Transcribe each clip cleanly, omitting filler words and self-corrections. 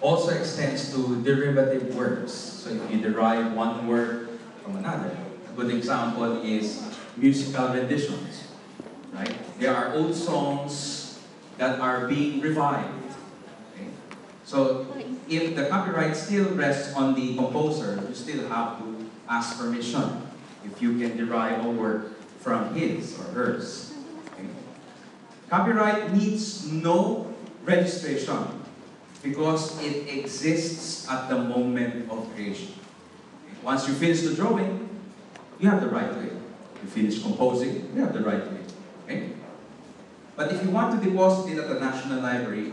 also extends to derivative works. So if you derive one work from another, a good example is musical renditions, right? There are old songs that are being revived. Okay? So if the copyright still rests on the composer, you still have to ask permission if you can derive a work from his or hers. Okay? Copyright needs no registration because it exists at the moment of creation. Okay? Once you finish the drawing, you have the right to it. You finish composing, you have the right to it. Okay? But if you want to deposit it at the National Library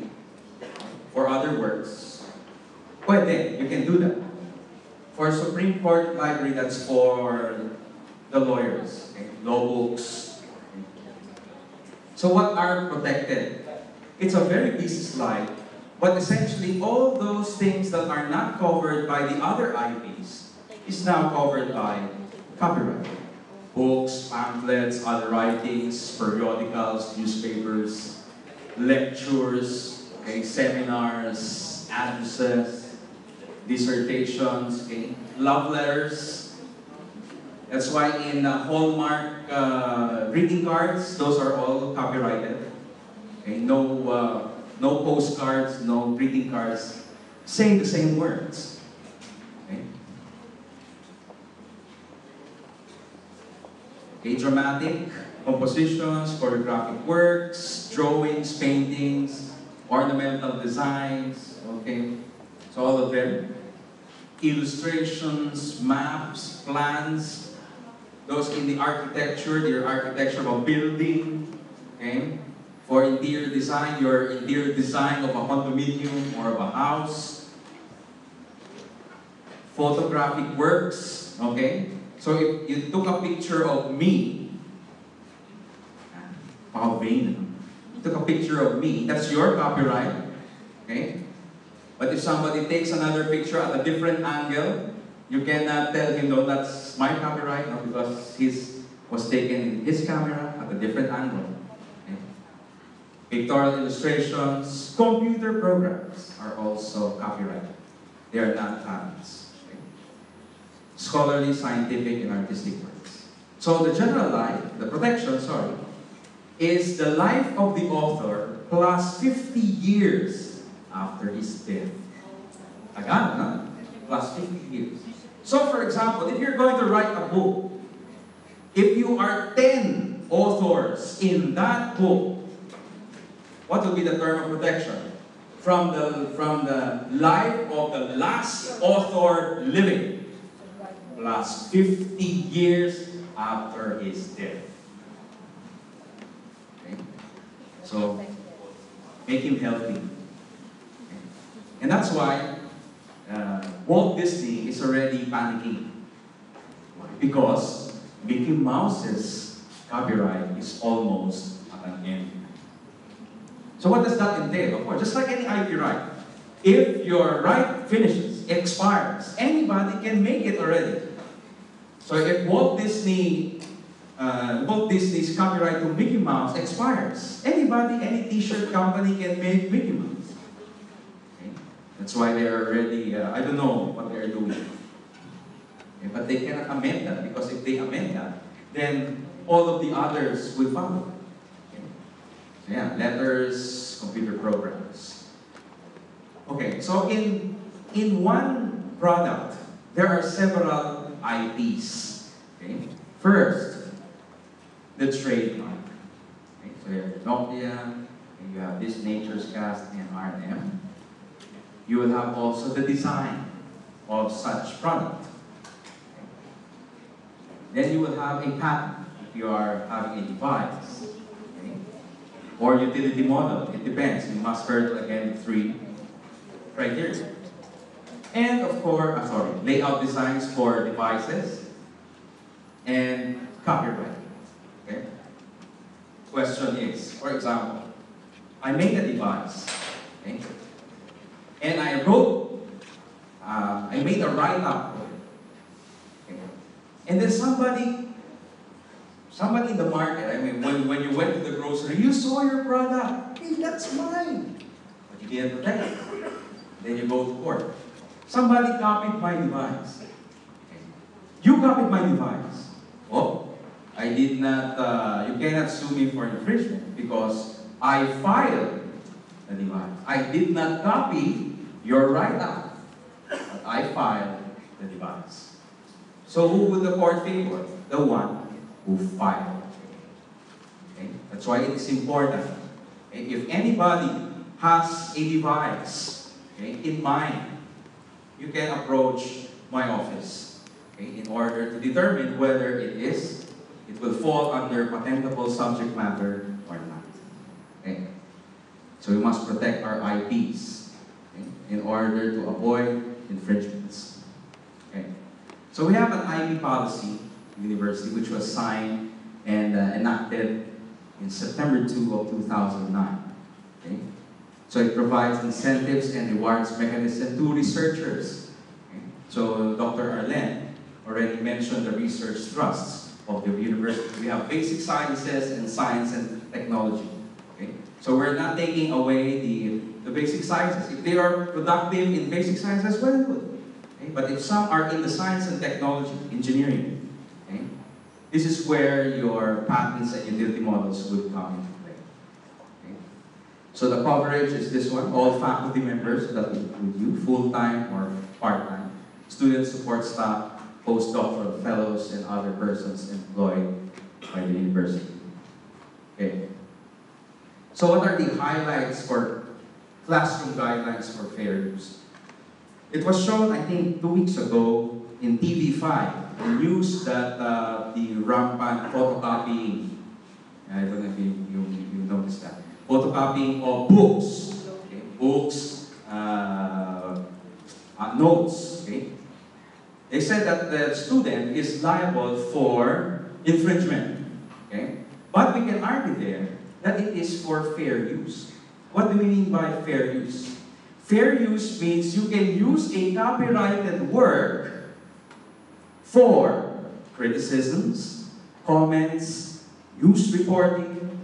for other works, well then, you can do that. For Supreme Court Library, that's for the lawyers, okay? Law books. So what are protected? It's a very busy slide, but essentially all those things that are not covered by the other IPs is now covered by copyright. Books, pamphlets, other writings, periodicals, newspapers, lectures, okay, seminars, addresses, dissertations, okay, love letters. That's why in Hallmark greeting cards, those are all copyrighted. Okay, no postcards, no greeting cards saying the same words. Okay? Okay, dramatic compositions, choreographic works, drawings, paintings, ornamental designs, okay? So all of them. Illustrations, maps, plans, those in the architecture, your architecture of a building, okay? For interior design, your interior design of a condominium or of a house. Photographic works, okay? So if you took a picture of me, you took a picture of me, that's your copyright, okay? But if somebody takes another picture at a different angle, you cannot tell him, no, that's my copyright, no, because his was taken in his camera at a different angle. Okay? Pictorial illustrations, computer programs are also copyrighted. They are not patents. Okay? Scholarly, scientific, and artistic works. So the general life, the protection, sorry, is the life of the author plus 50 years after his death. Agad, no? Plus 50 years. So for example, if you're going to write a book, if you are 10 authors in that book, what will be the term of protection? From the life of the last author living, plus 50 years after his death. Okay? So, make him healthy. Okay? And that's why Walt Disney is already panicking. Because Mickey Mouse's copyright is almost at an end. So what does that entail? Of course, just like any IP right, if your right finishes, expires, anybody can make it already. So if Walt Disney's copyright to Mickey Mouse expires, anybody, any t-shirt company can make Mickey Mouse. Okay? That's why they're already, I don't know what they're doing. Okay? But they cannot amend that, because if they amend that, then all of the others will follow. Okay? So yeah, letters, computer programs. Okay, so in one product, there are several IPs. Okay? First, the trademark. Okay? So you have Nokia, and you have this Nature's Cast and R&M. You will have also the design of such product. Okay? Then you will have a patent if you are having a device. Okay? Or utility model, it depends. You must hurdle again 3 criteria. And of course, layout designs for devices and copyright. Okay? Question is, for example, I made a device, okay? And I wrote, I made a write-up for it. Okay? And then somebody in the market, I mean, when you went to the grocery, you saw your product. Hey, that's mine. But you didn't protect it. Then you go to court. Somebody copied my device. Okay. You copied my device. Oh, I did not, you cannot sue me for infringement because I filed the device. I did not copy your write-up, but I filed the device. So who would the court favor? The one who filed. Okay? That's why it is important. Okay? If anybody has a device, okay, in mind, you can approach my office, okay, in order to determine whether it will fall under patentable subject matter or not. Okay? So we must protect our IPs, okay, in order to avoid infringements. Okay? So we have an IP policy university which was signed and enacted in September 2 of 2009. Okay? So it provides incentives and rewards mechanism to researchers. Okay? So Dr. Arlen already mentioned the research thrusts of the university. We have basic sciences and science and technology. Okay? So we're not taking away the basic sciences. If they are productive in basic sciences, well and good. Okay? But if some are in the science and technology, engineering, okay, this is where your patents and utility models would come into play. Okay? So the coverage is this one, all faculty members that include you, full-time or part-time, student support staff, postdoctoral fellows, and other persons employed by the university. Okay. So what are the highlights for classroom guidelines for fair use? It was shown, I think, 2 weeks ago in TV5, the news that the rampant photocopying, I don't know if you noticed that, photocopying of books, okay, books, notes, okay. They said that the student is liable for infringement, okay. But we can argue there that it is for fair use. What do we mean by fair use? Fair use means you can use a copyrighted work for criticisms, comments, news reporting,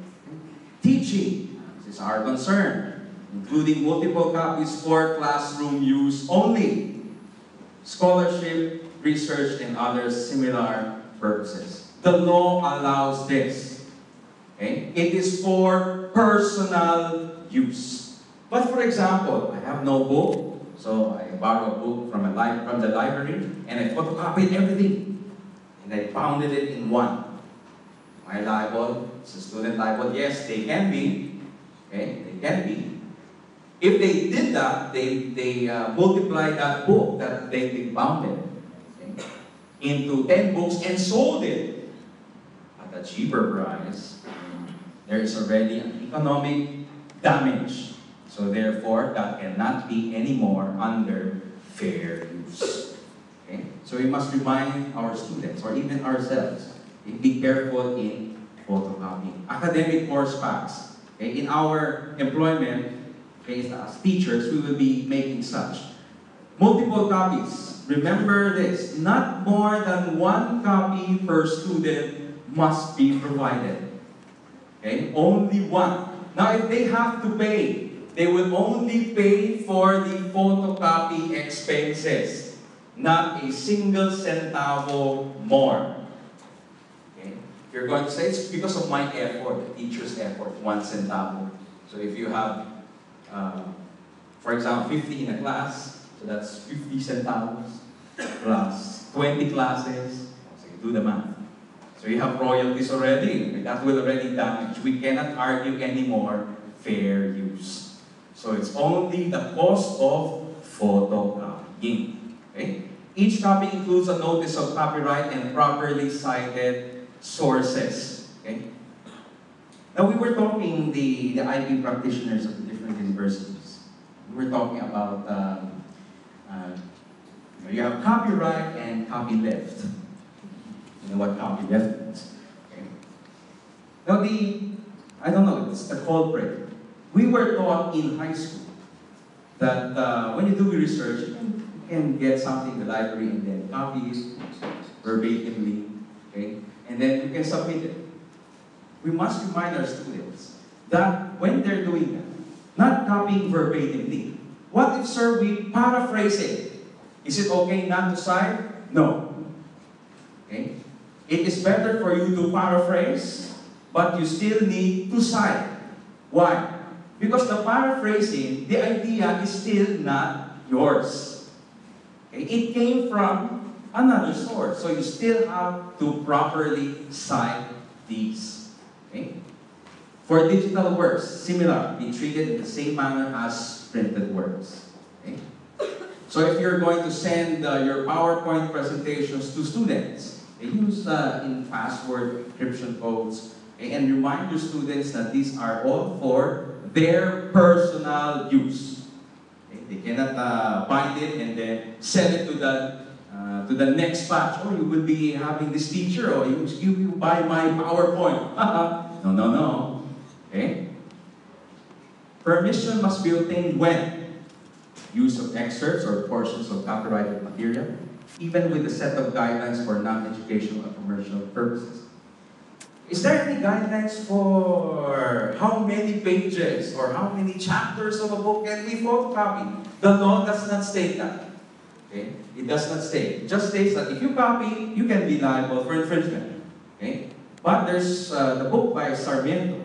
teaching. This is our concern, including multiple copies for classroom use only, scholarship, research, and other similar purposes. The law allows this. Okay? It is for personal use. But for example, I have no book, so I borrow a book from the library, and I photocopied everything, and I bounded it in one. Am I liable? It's a student liable? Yes, they can be. Okay, they can be. If they did that, they multiplied that book that they bounded, okay, into 10 books and sold it at a cheaper price. There is already an economic damage. So therefore, that cannot be anymore under fair use. Okay? So we must remind our students, or even ourselves, be careful in photocopying. Academic course packs. Okay? In our employment, okay, as teachers, we will be making such. Multiple copies. Remember this, not more than 1 copy per student must be provided. Okay? Only 1. Now, if they have to pay, they will only pay for the photocopy expenses, not a single centavo more. Okay? You're going to say, it's because of my effort, the teacher's effort, 1 centavo. So if you have, for example, 50 in a class, so that's 50 centavos plus 20 classes. So you do the math. So you have royalties already. That will already damage. We cannot argue anymore fair use. So it's only the cost of photocopying. Okay? Each copy includes a notice of copyright and properly cited sources. Okay? Now we were talking, the IP practitioners of the different universities. We were talking about, you have copyright and copyleft. You know what copyleft means? Okay? Now I don't know, it's the culprit. We were taught in high school that when you do research, you can get something in the library and then copy it verbatimly, okay? And then you can submit it. We must remind our students that when they're doing that, not copying verbatimly, What if, sir, we paraphrase it? Is it okay not to cite? No. Okay? It is better for you to paraphrase, but you still need to cite. Why? Because the paraphrasing, the idea is still not yours. Okay? It came from another source, so you still have to properly cite these. Okay? For digital works, similar, be treated in the same manner as printed works. Okay? So if you're going to send your PowerPoint presentations to students, use in password encryption codes, okay, and remind your students that these are all for their personal use. Okay? They cannot bind it and then send it to the next batch. Oh, you will be having this teacher, or you buy my PowerPoint. No, no, no. Okay? Permission must be obtained when use of excerpts or portions of copyrighted material, even with a set of guidelines for non-educational or commercial purposes. Is there any guidelines for how many pages or how many chapters of a book can be photocopied? The law does not state that. Okay? It does not state. It just states that if you copy, you can be liable for infringement. Okay? But there's the book by Sarmiento.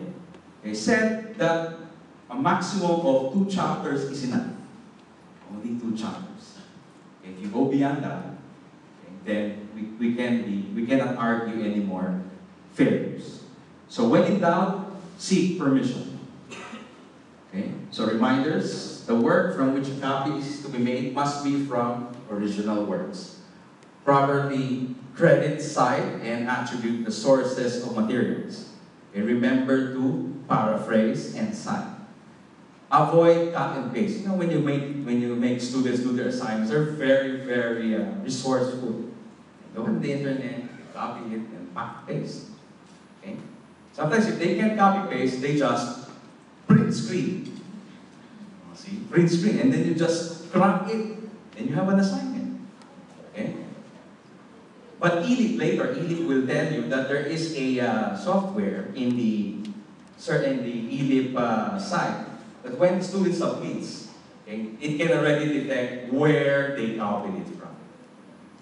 They said that a maximum of 2 chapters is enough. Only 2 chapters. If you go beyond that, okay, then we cannot argue anymore failures. So when in doubt, seek permission. Okay? So reminders, the work from which a copy is to be made must be from original works. Properly credit, cite, and attribute the sources of materials. And remember to paraphrase and cite. Avoid cut and paste. You know, when you make students do their assignments, they're very, very resourceful. Go on the internet, copy it, and paste. Okay? Sometimes if they can't copy paste, they just print screen. See, print screen, and then you just crack it, and you have an assignment. Okay? But ELIP will tell you that there is a software in the ELIP site that when the student submits, okay, it can already detect where they copied it from.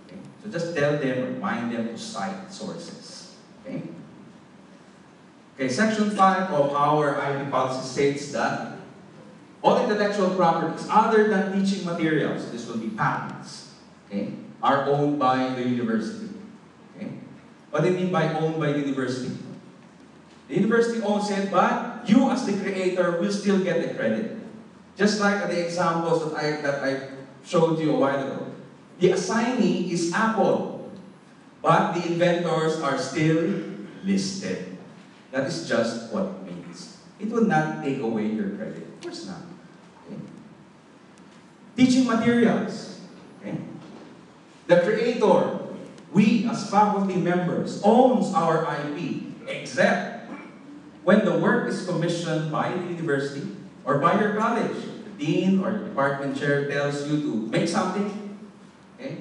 Okay? So just tell them, remind them to cite sources. Okay? Okay, Section 5 of our IP policy states that all intellectual properties other than teaching materials, this will be patents, okay, are owned by the university. Okay? What do you mean by owned by the university? The university owns it, but you as the creator will still get the credit. Just like the examples that I showed you a while ago. The assignee is Apple, but the inventors are still listed. That is just what it means. It will not take away your credit. Of course not. Okay? Teaching materials. Okay? The creator, we as faculty members, owns our IP, except when the work is commissioned by the university or by your college. The dean or the department chair tells you to make something. Okay?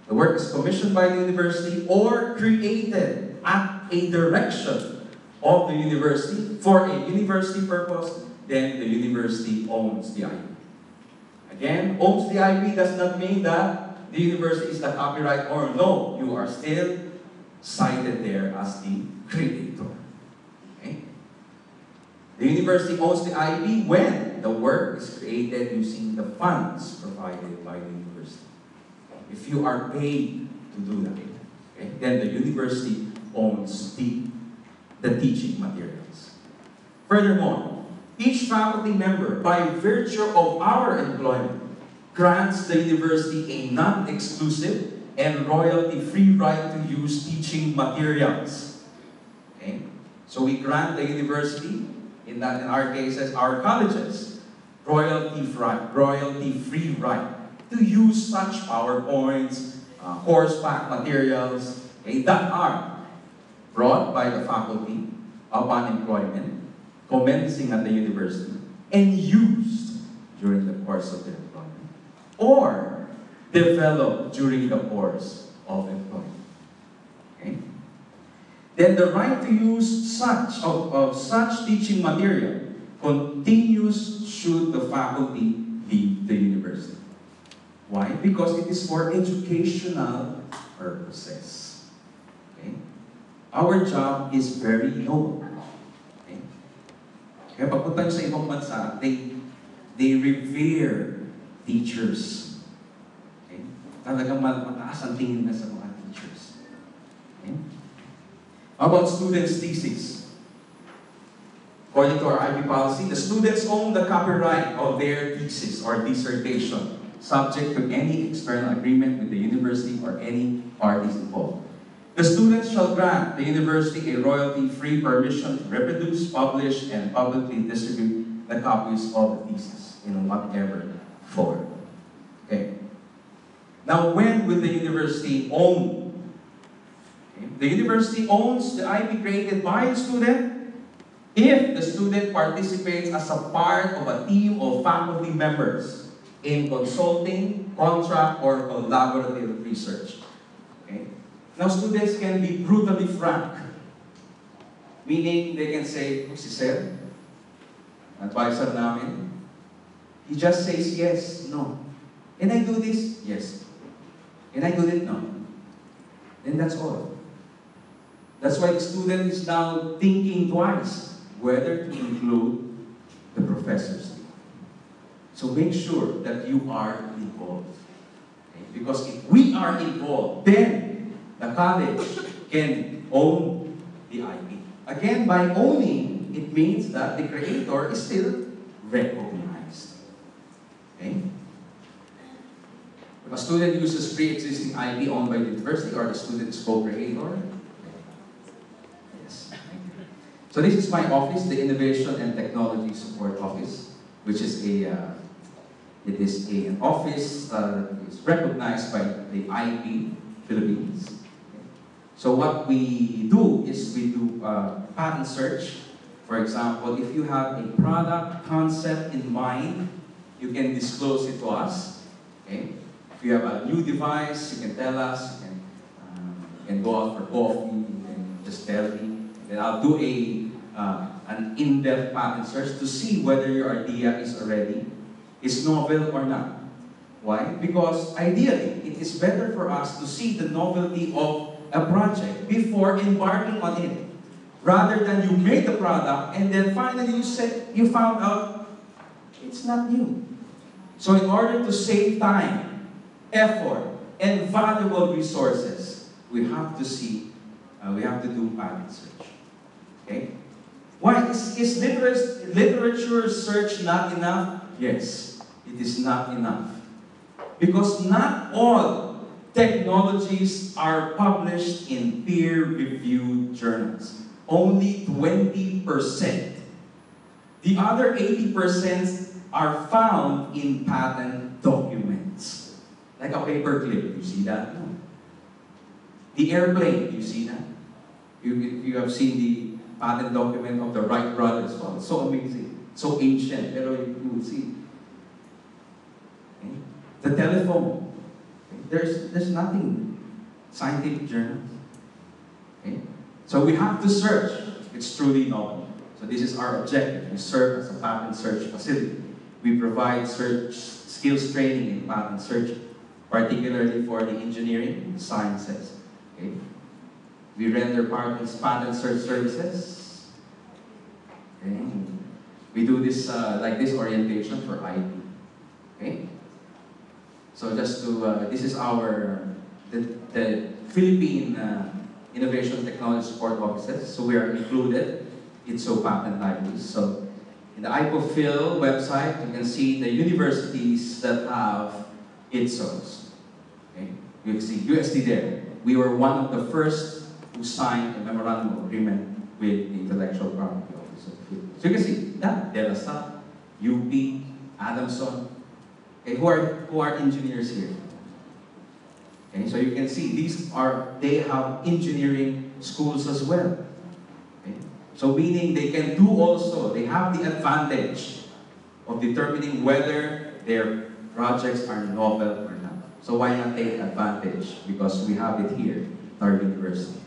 The work is commissioned by the university or created at a direction of the university for a university purpose, then the university owns the IP. Again, owns the IP does not mean that the university is the copyright owner. No, you are still cited there as the creator. Okay? The university owns the IP when the work is created using the funds provided by the university. If you are paid to do that, okay, then the university owns the teaching materials. Furthermore, each faculty member, by virtue of our employment, grants the university a non-exclusive and royalty-free right to use teaching materials. Okay? So we grant the university, in our cases, our colleges, royalty-free right to use such PowerPoints, course pack materials, okay, that are brought by the faculty upon employment, commencing at the university, and used during the course of their employment, or developed during the course of employment. Okay? Then the right to use such teaching material continues should the faculty leave the university. university. Why? Because it is for educational purposes. Okay? Our job is very noble. Okay? Kaya pagpunta nyo sa ibang bansa, they revere teachers. Okay? Talagang mataas ang tingin na sa mga teachers. Okay? How about students' thesis? According to our IB policy, the students own the copyright of their thesis or dissertation, subject to any external agreement with the university or any parties involved. The students shall grant the university a royalty-free permission to reproduce, publish, and publicly distribute the copies of the thesis in whatever form. Okay. Now, when will the university own? Okay. The university owns the IP created by the student if the student participates as a part of a team of faculty members in consulting, contract, or collaborative research. Okay? Now, students can be brutally frank, meaning they can say, si Sir, advisor namin, he just says yes, no. Can I do this? Yes. Can I do it? No. Then that's all. That's why the student is now thinking twice whether to include the professors. So make sure that you are involved. Okay? Because if we are involved, then the college can own the IP. Again, by owning, it means that the creator is still recognized. Okay? If a student uses pre-existing IP owned by the university or the student is co-creator, yes. So this is my office, the Innovation and Technology Support Office, which is an office that is recognized by the IP Philippines. Okay. So what we do is we do patent search. For example, if you have a product concept in mind, you can disclose it to us. Okay. If you have a new device, you can tell us. You can go out for coffee. You can just tell me. Then I'll do an in-depth patent search to see whether your idea is novel or not. Why? Because ideally, it is better for us to see the novelty of a project before embarking on it, rather than you made the product and then finally you found out it's not new. So in order to save time, effort, and valuable resources, we have to do patent search. Okay? Why? Is literature search not enough? Yes, it is not enough. Because not all technologies are published in peer-reviewed journals. Only 20%. The other 80% are found in patent documents. Like a paperclip, you see that? No. The airplane, you see that? You have seen the patent document of the Wright brothers. Wow, it's so amazing, so ancient, pero you will see. Okay? The telephone, okay? There's nothing scientific journals. Okay? So we have to search. It's truly novel. So this is our objective. We serve as a patent search facility. We provide search skills training in patent search, particularly for the engineering and sciences. Okay? We render patent search services. Okay? We do this like this orientation for IP. Okay? So just to this is the Philippine Innovation Technology Support Offices. So we are included in ITSO patent libraries. So in the IPOPhil website, you can see the universities that have ITSOs. Okay? You can see UST there. We were one of the first who signed a memorandum of agreement with the Intellectual Property Office of the Philippines. So you can see that De La Salle, UP, Adamson. Okay, who are engineers here? Okay, so you can see they have engineering schools as well. Okay? So meaning they can do also, they have the advantage of determining whether their projects are novel or not. So why not take advantage? Because we have it here at our university.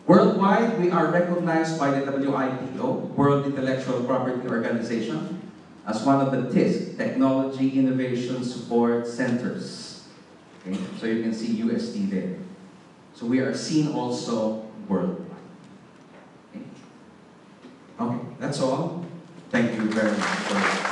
Worldwide, we are recognized by the WIPO, World Intellectual Property Organization, as one of the TISC, Technology Innovation Support Centers. Okay? So you can see UST there. So we are seen also worldwide. Okay, that's all. Thank you very much for